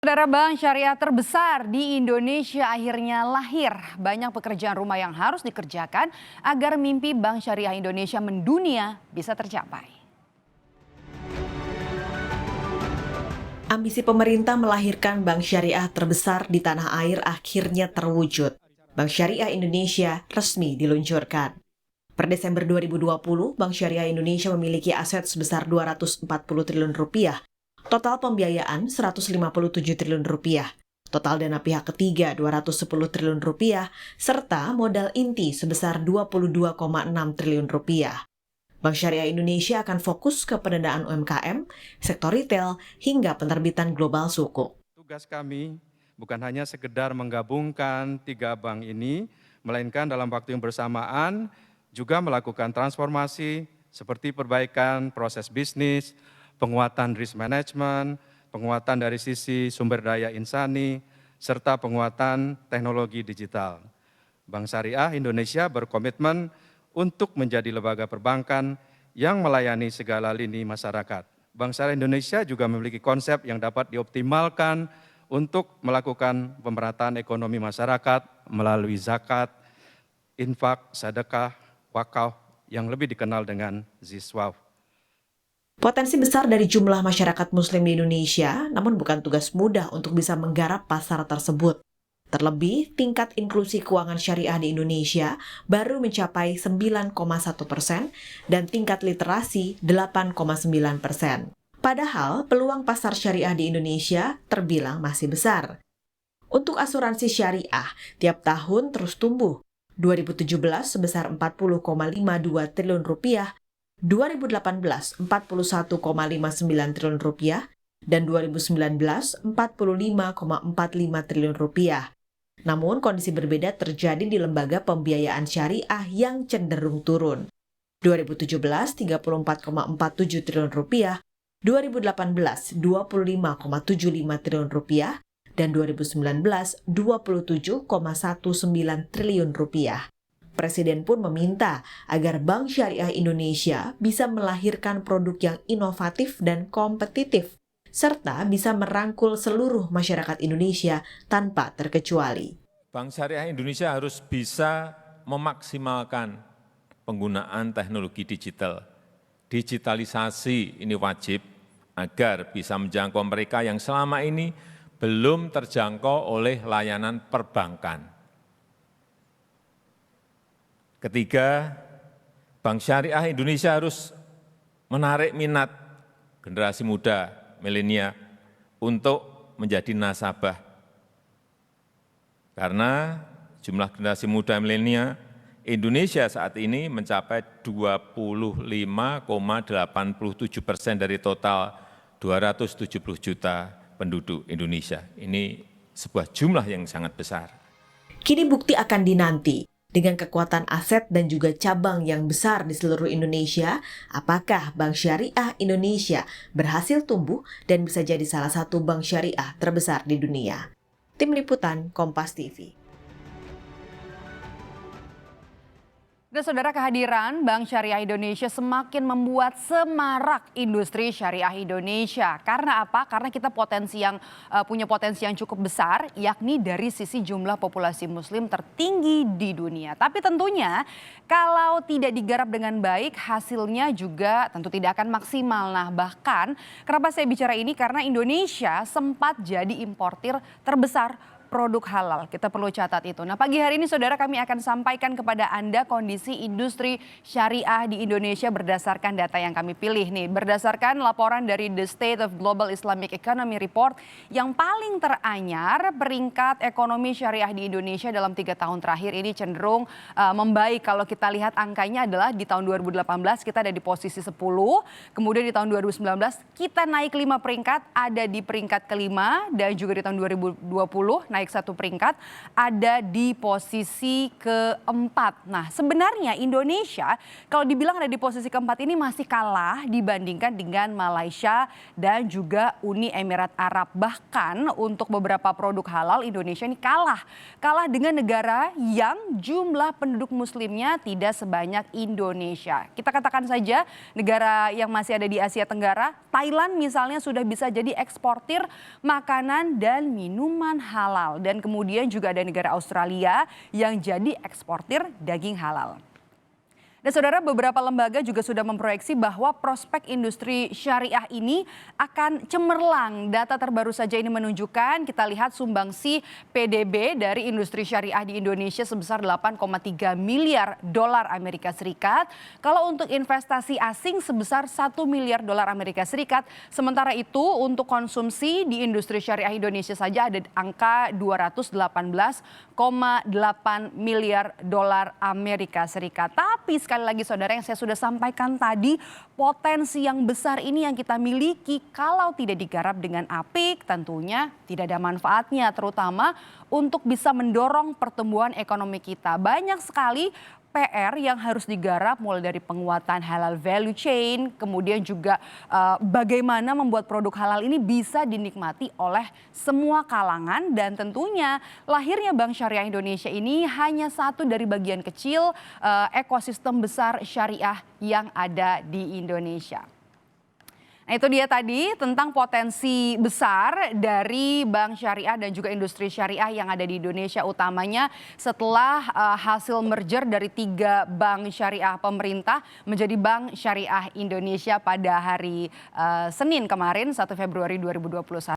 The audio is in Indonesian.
Saudara, bank syariah terbesar di Indonesia akhirnya lahir. Banyak pekerjaan rumah yang harus dikerjakan agar mimpi Bank Syariah Indonesia mendunia bisa tercapai. Ambisi pemerintah melahirkan bank syariah terbesar di tanah air akhirnya terwujud. Bank Syariah Indonesia resmi diluncurkan. Per Desember 2020, Bank Syariah Indonesia memiliki aset sebesar 240 triliun rupiah, total pembiayaan 157 triliun rupiah, total dana pihak ketiga 210 triliun rupiah, serta modal inti sebesar 22,6 triliun rupiah. Bank Syariah Indonesia akan fokus ke pendanaan UMKM, sektor retail, hingga penerbitan global suku. Tugas kami bukan hanya sekedar menggabungkan tiga bank ini, melainkan dalam waktu yang bersamaan juga melakukan transformasi seperti perbaikan proses bisnis, penguatan risk management, penguatan dari sisi sumber daya insani, serta penguatan teknologi digital. Bank Syariah Indonesia berkomitmen untuk menjadi lembaga perbankan yang melayani segala lini masyarakat. Bank Syariah Indonesia juga memiliki konsep yang dapat dioptimalkan untuk melakukan pemerataan ekonomi masyarakat melalui zakat, infak, sedekah, wakaf yang lebih dikenal dengan ziswaf. Potensi besar dari jumlah masyarakat muslim di Indonesia, namun bukan tugas mudah untuk bisa menggarap pasar tersebut. Terlebih, tingkat inklusi keuangan syariah di Indonesia baru mencapai 9,1% dan tingkat literasi 8,9%. Padahal, peluang pasar syariah di Indonesia terbilang masih besar. Untuk asuransi syariah, tiap tahun terus tumbuh. 2017 sebesar 40,52 triliun rupiah, 2018 41,59 triliun rupiah, dan 2019 45,45 triliun rupiah. Namun kondisi berbeda terjadi di lembaga pembiayaan syariah yang cenderung turun. 2017 34,47 triliun rupiah, 2018 25,75 triliun rupiah, dan 2019 27,19 triliun rupiah. Presiden pun meminta agar Bank Syariah Indonesia bisa melahirkan produk yang inovatif dan kompetitif, serta bisa merangkul seluruh masyarakat Indonesia tanpa terkecuali. Bank Syariah Indonesia harus bisa memaksimalkan penggunaan teknologi digital. Digitalisasi ini wajib agar bisa menjangkau mereka yang selama ini belum terjangkau oleh layanan perbankan. Ketiga, Bank Syariah Indonesia harus menarik minat generasi muda, milenial, untuk menjadi nasabah. Karena jumlah generasi muda milenial Indonesia saat ini mencapai 25,87% dari total 270 juta penduduk Indonesia. Ini sebuah jumlah yang sangat besar. Kini bukti akan dinanti. Dengan kekuatan aset dan juga cabang yang besar di seluruh Indonesia, apakah Bank Syariah Indonesia berhasil tumbuh dan bisa jadi salah satu bank syariah terbesar di dunia? Tim Liputan Kompas TV. Dan saudara, kehadiran Bank Syariah Indonesia semakin membuat semarak industri syariah Indonesia. Karena apa? Karena kita punya potensi yang cukup besar, yakni dari sisi jumlah populasi muslim tertinggi di dunia. Tapi tentunya kalau tidak digarap dengan baik, hasilnya juga tentu tidak akan maksimal. Nah, bahkan kenapa saya bicara ini? Karena Indonesia sempat jadi importir terbesar produk halal. Kita perlu catat itu. Nah, pagi hari ini saudara, kami akan sampaikan kepada Anda kondisi industri syariah di Indonesia berdasarkan data yang kami pilih nih. Berdasarkan laporan dari The State of Global Islamic Economy Report, yang paling teranyar peringkat ekonomi syariah di Indonesia dalam 3 tahun terakhir ini cenderung membaik. Kalau kita lihat angkanya adalah di tahun 2018 kita ada di posisi 10, kemudian di tahun 2019 kita naik 5 peringkat, ada di peringkat kelima, dan juga di tahun 2020 naik 1 peringkat, ada di posisi keempat. Nah, sebenarnya Indonesia kalau dibilang ada di posisi keempat ini masih kalah dibandingkan dengan Malaysia dan juga Uni Emirat Arab. Bahkan untuk beberapa produk halal Indonesia ini kalah dengan negara yang jumlah penduduk muslimnya tidak sebanyak Indonesia. Kita katakan saja negara yang masih ada di Asia Tenggara, Thailand misalnya sudah bisa jadi eksportir makanan dan minuman halal. Dan kemudian juga ada negara Australia yang jadi eksportir daging halal. Dan saudara, beberapa lembaga juga sudah memproyeksi bahwa prospek industri syariah ini akan cemerlang. Data terbaru saja ini menunjukkan, kita lihat sumbangsi PDB dari industri syariah di Indonesia sebesar 8,3 miliar dolar Amerika Serikat. Kalau untuk investasi asing sebesar 1 miliar dolar Amerika Serikat. Sementara itu untuk konsumsi di industri syariah Indonesia saja ada angka 218,8 miliar dolar Amerika Serikat. Tapi sekali lagi saudara, yang saya sudah sampaikan tadi, potensi yang besar ini yang kita miliki kalau tidak digarap dengan apik tentunya tidak ada manfaatnya, terutama untuk bisa mendorong pertumbuhan ekonomi kita. Banyak sekali PR yang harus digarap, mulai dari penguatan halal value chain, kemudian juga bagaimana membuat produk halal ini bisa dinikmati oleh semua kalangan, dan tentunya lahirnya Bank Syariah Indonesia ini hanya satu dari bagian kecil ekosistem besar syariah yang ada di Indonesia. Nah, itu dia tadi tentang potensi besar dari Bank Syariah dan juga industri syariah yang ada di Indonesia, utamanya setelah hasil merger dari 3 bank syariah pemerintah menjadi Bank Syariah Indonesia pada hari Senin kemarin 1 Februari 2021.